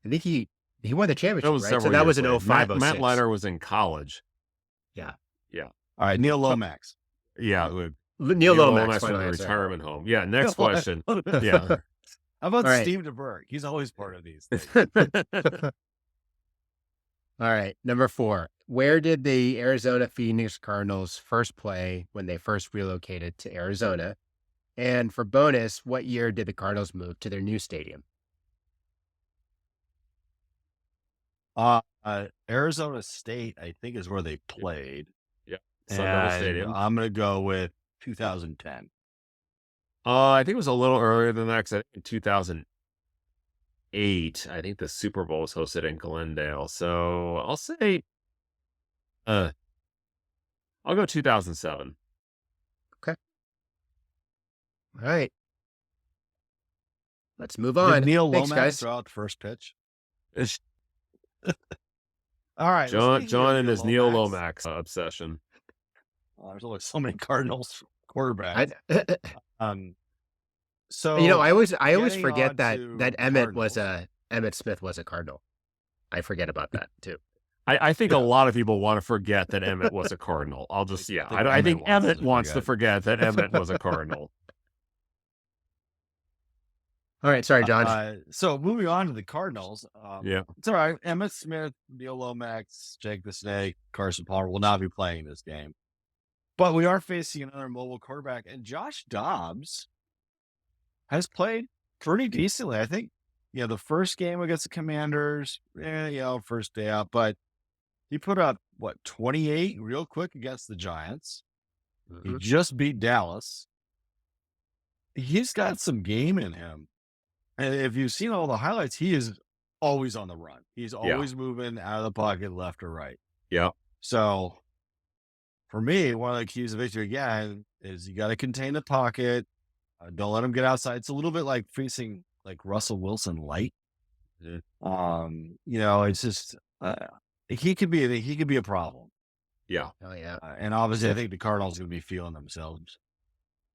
I think he won the championship, That was right? several So that was years in later. 05, Matt 06. Leonard was in college. Yeah. Yeah. All right, Neil Lomax. Yeah. Neil Lomax from final the answer. retirement home. Yeah. Next question. Yeah. How about All right. Steve DeBerg? He's always part of these things. All right, number 4. Where did the Arizona Phoenix Cardinals first play when they first relocated to Arizona? And for bonus, what year did the Cardinals move to their new stadium? Arizona State, I think, is where they played. Yeah. Sun Devil And Stadium. I'm going to go with 2010. I think it was a little earlier than that, because in 2008, I think the Super Bowl was hosted in Glendale. So I'll say, I'll go 2007. All right. Let's move on. Did Neil Thanks, Lomax guys. throw out the first pitch? It's All right. John and his Neil Lomax obsession. There's only so many Cardinals quarterbacks. So I always getting forget on that to Emmett Smith was a Cardinal. I forget about that too. I think a lot of people want to forget that Emmett was a Cardinal. I think Emmett wants to forget that Emmett was a Cardinal. All right, sorry, John. So moving on to the Cardinals. Yeah. It's all right. Emmett Smith, Neil Lomax, Jake the Snake, Carson Palmer will not be playing this game. But we are facing another mobile quarterback, and Josh Dobbs has played pretty decently. I think, the first game against the Commanders, first day out, but he put up, 28 real quick against the Giants. He just beat Dallas. He's got some game in him. And if you've seen all the highlights, he is always on the run. He's always moving out of the pocket left or right. Yeah. So for me, one of the keys of victory again is you got to contain the pocket. Don't let him get outside. It's a little bit like facing like Russell Wilson light. It's just he could be a problem. Yeah. Oh yeah. And obviously, I think the Cardinals are going to be feeling themselves.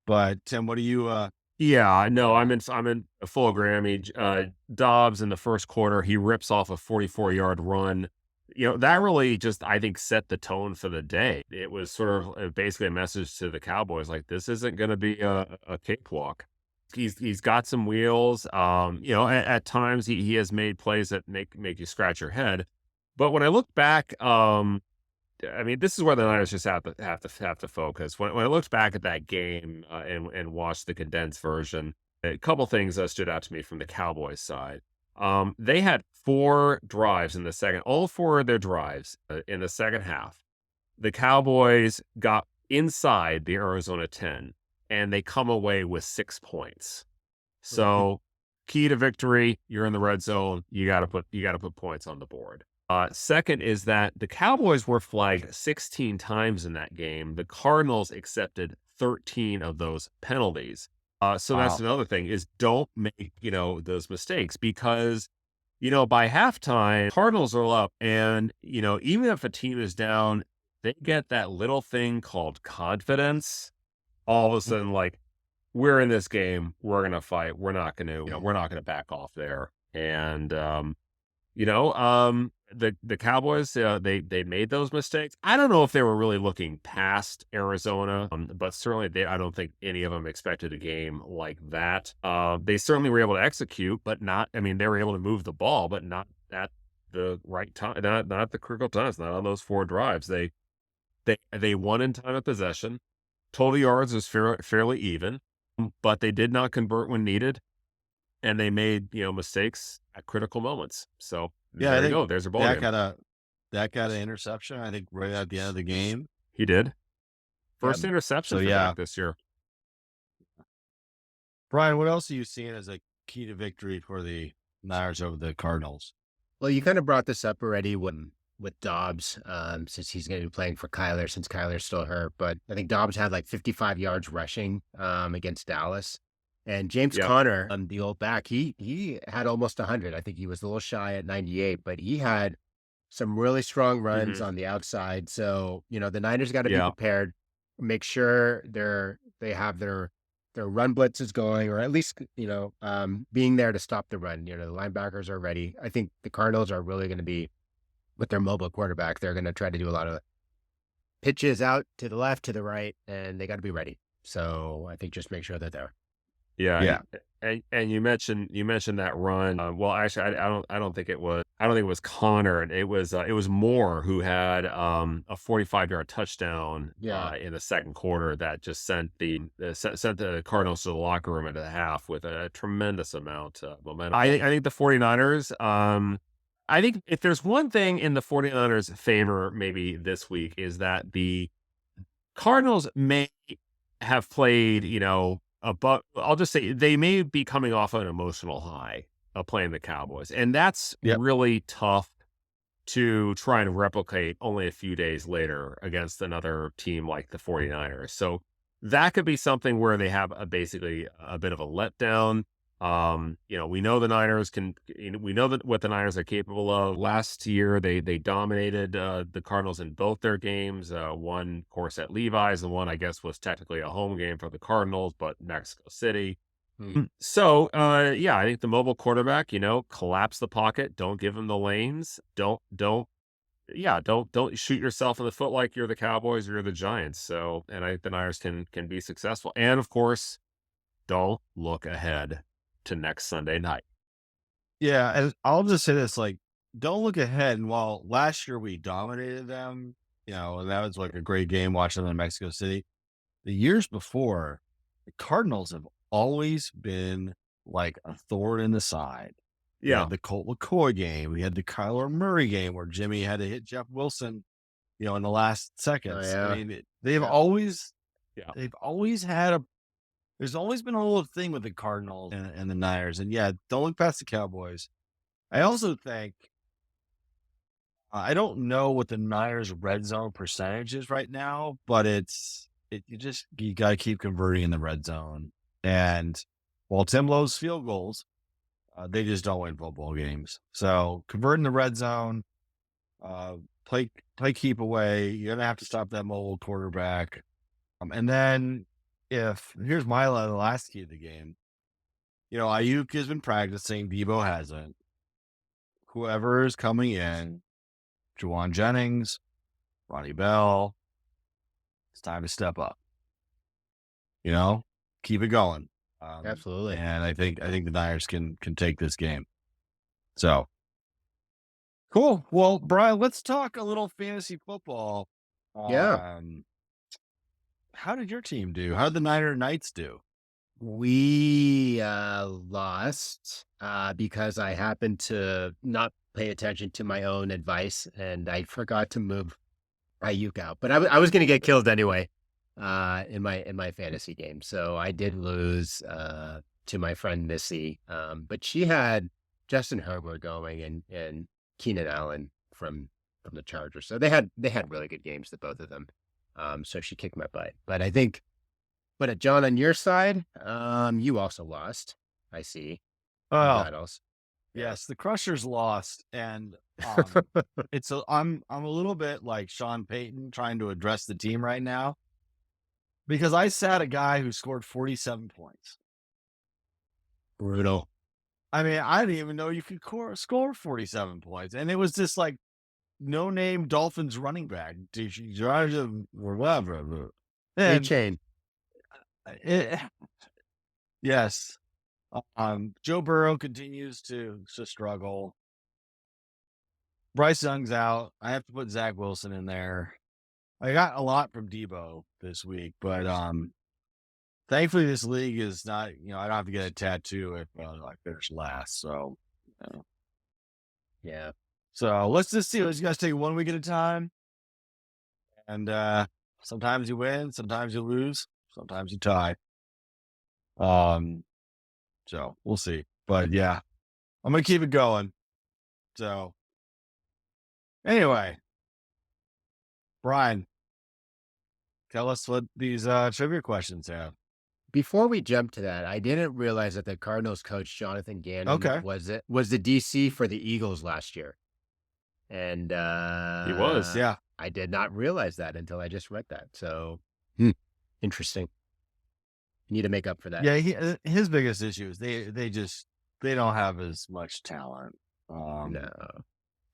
But Tim, what do you? Yeah, no, I'm in full agreement. Dobbs in the first quarter, he rips off a 44-yard run. That really just, I think, set the tone for the day. It was sort of basically a message to the Cowboys, like, this isn't going to be a cakewalk. He's got some wheels. At times he has made plays that make you scratch your head. But when I look back, this is where the Niners just have to focus. When I looked back at that game and watched the condensed version, a couple things stood out to me from the Cowboys side. They had 4 drives in the second. All 4 of their drives in the second half, the Cowboys got inside the Arizona 10, and they come away with 6 points. So, key to victory: you're in the red zone. You got to put points on the board. Second is that the Cowboys were flagged 16 times in that game. The Cardinals accepted 13 of those penalties. So that's another thing, is don't make, those mistakes, because, by halftime, Cardinals are up, and, even if a team is down, they get that little thing called confidence. All of a sudden, like, we're in this game, we're going to fight. We're not going to back off there. And, the Cowboys, they made those mistakes. I don't know if they were really looking past Arizona, but certainly I don't think any of them expected a game like that. They certainly were able to execute, but not, they were able to move the ball, but not at the right time, not at the critical times, not on those 4 drives. They won in time of possession. Total yards was fairly even, but they did not convert when needed. And they made, mistakes at critical moments. So there you go. There's a ball game. Dak got an interception, I think, right at the end of the game. He did. First interception for Dak this year. Brian, what else are you seeing as a key to victory for the Niners over the Cardinals? Well, you kind of brought this up already with Dobbs, since he's going to be playing for Kyler, since Kyler's still hurt. But I think Dobbs had like 55 yards rushing against Dallas. And James Yep. Conner, the old back, he had almost 100. I think he was a little shy at 98, but he had some really strong runs Mhm. on the outside. So, the Niners got to be Yeah. prepared, make sure they have their run blitzes going, or at least, being there to stop the run. The linebackers are ready. I think the Cardinals are really going to be with their mobile quarterback. They're going to try to do a lot of pitches out to the left, to the right, and they got to be ready. So I think just make sure that they're. Yeah. Yeah. And you mentioned that run. Well, actually, I don't think it was Connor. It was Moore who had a 45-yard touchdown Yeah. in the second quarter that just sent the Cardinals to the locker room at the half with a tremendous amount of momentum. I think the 49ers. I think if there's one thing in the 49ers' favor, maybe this week, is that the Cardinals may have played, I'll just say they may be coming off an emotional high of playing the Cowboys. And that's Yep. really tough to try and replicate only a few days later against another team like the 49ers. So that could be something where they have basically a bit of a letdown. We know the Niners we know that what the Niners are capable of. Last year, they dominated the Cardinals in both their games. One, of course, at Levi's, and one, I guess, was technically a home game for the Cardinals, but Mexico City. So, I think the mobile quarterback, collapse the pocket. Don't give him the lanes. Don't shoot yourself in the foot like you're the Cowboys or you're the Giants. So, and I think the Niners can be successful. And of course, don't look ahead to next Sunday night. Yeah, and I'll just say this, like, don't look ahead. And while last year we dominated them, and that was like a great game watching them in Mexico City, the years before, the Cardinals have always been like a thorn in the side. We Yeah. had the Colt McCoy game. We had the Kyler Murray game where Jimmy had to hit Jeff Wilson, in the last seconds. yeah. I mean, they've Yeah. always, Yeah. they've always had there's always been a little thing with the Cardinals and the Niners. And yeah, don't look past the Cowboys. I also think, I don't know what the Niners red zone percentage is right now, but you got to keep converting in the red zone. And while Tim Lowe's field goals, they just don't win football games. So convert in the red zone, play keep away. You're gonna have to stop that mobile quarterback. And then here's my last key of the game. Ayuk has been practicing, Debo hasn't. Whoever is coming in, Juwan Jennings, Ronnie Bell, it's time to step up. Keep it going. Absolutely. And I think the Niners can take this game. So cool. Well, Brian, let's talk a little fantasy football. Yeah. How did your team do? How did the Niner Knights do? We lost because I happened to not pay attention to my own advice, and I forgot to move Ayuk out. But I was going to get killed anyway in my fantasy game, so I did lose to my friend Missy. But she had Justin Herbert going and Keenan Allen from the Chargers, so they had really good games, the both of them. So she kicked my butt. But I think. But John, on your side, you also lost. I see. Oh, Battles. yes, the Crushers lost, and I'm a little bit like Sean Payton trying to address the team right now because I sat a guy who scored 47 points. Brutal. I mean, I didn't even know you could score 47 points, and it was just like no-name Dolphins running back, or whatever. And chain. Yes. Joe Burrow continues to struggle. Bryce Young's out. I have to put Zach Wilson in there. I got a lot from Debo this week, but thankfully this league is not, I don't have to get a tattoo if I finish last. So, Yeah. So let's just see. Let's guys take it 1 week at a time. And sometimes you win, sometimes you lose, sometimes you tie. So we'll see. But yeah, I'm gonna keep it going. So anyway, Brian, tell us what these trivia questions have. Before we jump to that, I didn't realize that the Cardinals coach Jonathan Gannon was the DC for the Eagles last year, and He was. Yeah. I did not realize that until I just read that. So interesting. You need to make up for that. Yeah, his biggest issue is they don't have as much talent. No.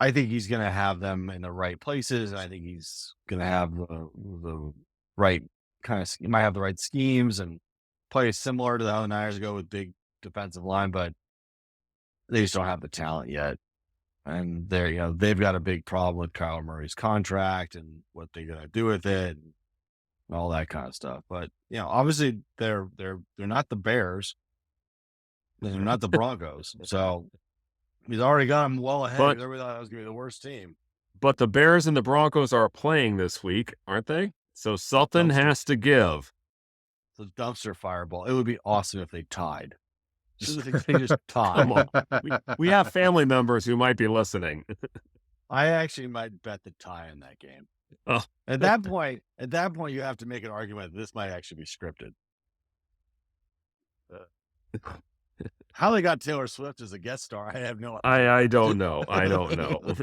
I think he's going to have them in the right places. I think he's going to have the right kind of, he might have the right schemes and play similar to how the Niners go with big defensive line, but they just don't have the talent yet. And they've got a big problem with Kyler Murray's contract and what they're going to do with it and all that kind of stuff. But, obviously they're not the Bears. They're not the Broncos. So he's already got them well ahead. But Everybody thought that was going to be the worst team. But the Bears and the Broncos are playing this week, aren't they? So something has to give. The dumpster fireball. It would be awesome if they tied. They just tied. Come on. We have family members who might be listening. I actually might bet the tie in that game. Oh. At that point, you have to make an argument that this might actually be scripted. How they got Taylor Swift as a guest star, I have no idea. I don't know. I don't know.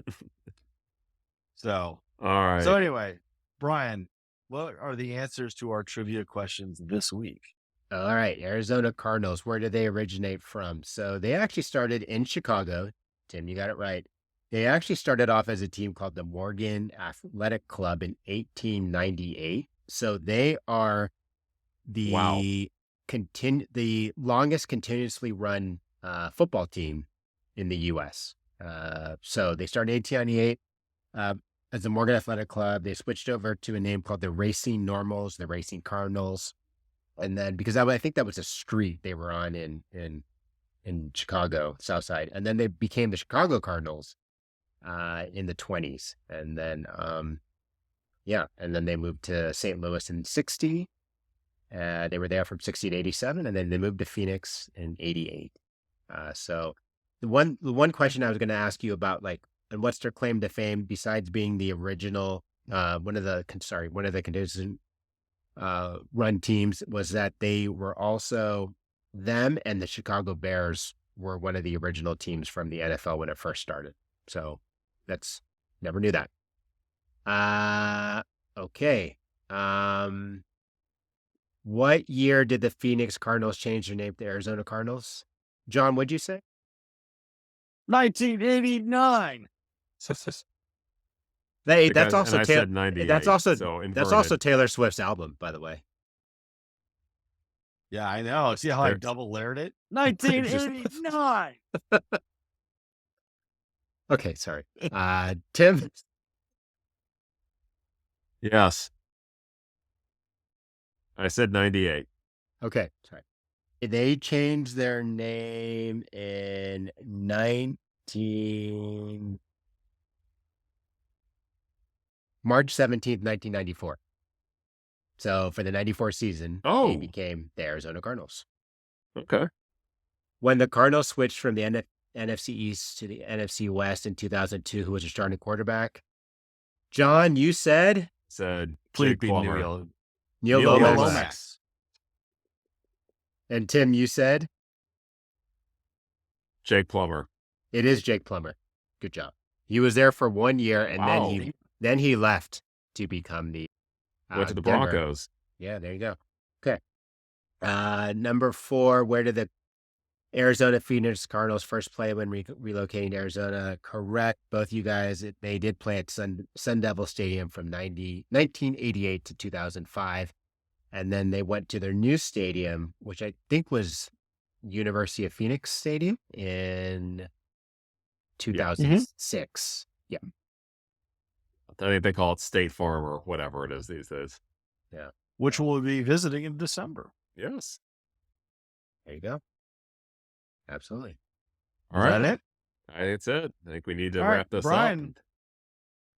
So, all right. So anyway, Brian, what are the answers to our trivia questions this week? All right. Arizona Cardinals, where did they originate from? So they actually started in Chicago. Tim, you got it right. They actually started off as a team called the Morgan Athletic Club in 1898. So they are the the longest continuously run football team in the U.S. So they started in 1898 as the Morgan Athletic Club. They switched over to a name called the Racing Normals, the Racing Cardinals. And then because I think that was a street they were on in Chicago, South Side. And then they became the Chicago Cardinals in the 1920s. And then, and then they moved to St. Louis in 1960. They were there from 1960 to 1987, and then they moved to Phoenix in 1988. So the one question I was going to ask you about, and what's their claim to fame besides being the original, one of the contingent run teams, was that they were also, them and the Chicago Bears were one of the original teams from the NFL when it first started. So never knew that. Okay. What year did the Phoenix Cardinals change their name to Arizona Cardinals? John, what'd you say? 1989. That's also I said 98. That's so also Taylor Swift's album, by the way. Yeah, I know. See how I double layered it? 1989. Okay, sorry. Tim? Yes. I said 98. Okay, sorry. They changed their name in March 17th, 1994. So for the 94 season, they became the Arizona Cardinals. Okay. When the Cardinals switched from the NFC East to the NFC West in 2002, who was their starting quarterback? John, you said? Jake Plummer. Neil Lomax. And Tim, you said? Jake Plummer. It is Jake Plummer. Good job. He was there for 1 year, and then he left to become went to the Denver. Broncos. Yeah, there you go. Okay. Number 4, where did the Arizona Phoenix Cardinals first play when relocating to Arizona? Correct. Both you guys, they did play at Sun Devil Stadium from 1988 to 2005. And then they went to their new stadium, which I think was University of Phoenix Stadium in 2006. Yeah. I think they call it State Farm or whatever it is these days. Yeah. Which we'll be visiting in December. Yes. There you go. Absolutely. All right. Is that it? That's it. I think we need to All right, wrap this Brian, up.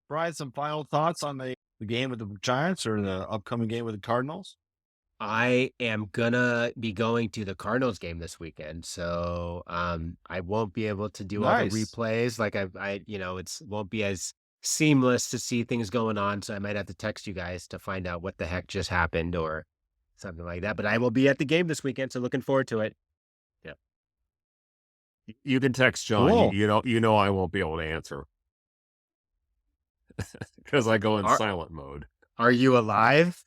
Brian, some final thoughts on the game with the Giants or the upcoming game with the Cardinals? I am gonna be going to the Cardinals game this weekend, so I won't be able to do all the Nice. replays. Like it's won't be as seamless to see things going on. So I might have to text you guys to find out what the heck just happened or something like that. But I will be at the game this weekend, so looking forward to it. Yeah. You can text John. Cool. You know I won't be able to answer because I go in Are- silent mode. Are you alive?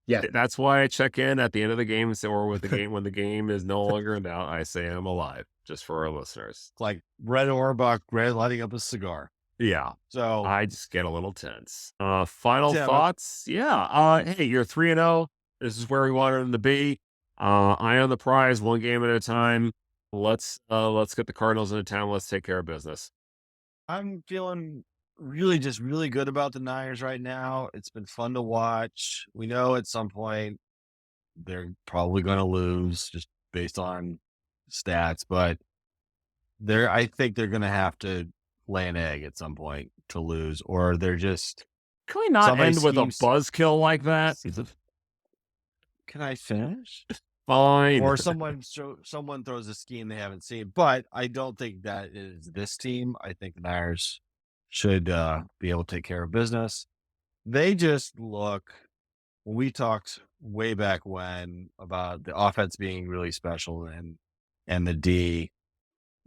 Yeah. That's why I check in at the end of the game or with the game when the game is no longer in doubt. I say I'm alive, just for our listeners. It's like Red Auerbach lighting up a cigar. Yeah, So I just get a little tense. Final Tim, thoughts? Yeah. Hey, you're 3-0. This is where we wanted them to be. Eye on the prize, one game at a time. Let's get the Cardinals into town. Let's take care of business. I'm feeling really good about the Niners right now. It's been fun to watch. We know at some point they're probably going to lose just based on stats, but I think they're going to have to lay an egg at some point to lose, or they're just. Can we not Somebody end with a schemes- buzzkill like that? Can I finish? Fine. Or someone throws a scheme they haven't seen, but I don't think that is this team. I think the Niners should be able to take care of business. They just look. When we talked way back when about the offense being really special and the D,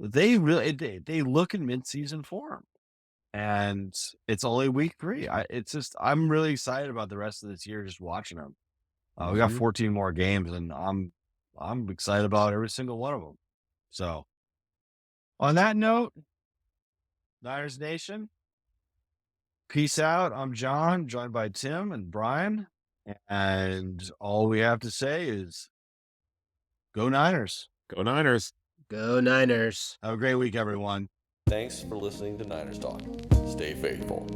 they look in midseason form, and it's only week 3. I'm really excited about the rest of this year just watching them. We got 14 more games, and I'm excited about every single one of them. So, on that note, Niners Nation, peace out. I'm John, joined by Tim and Brian, and all we have to say is, go Niners. Go Niners. Go Niners. Have a great week, everyone. Thanks for listening to Niners Talk. Stay faithful.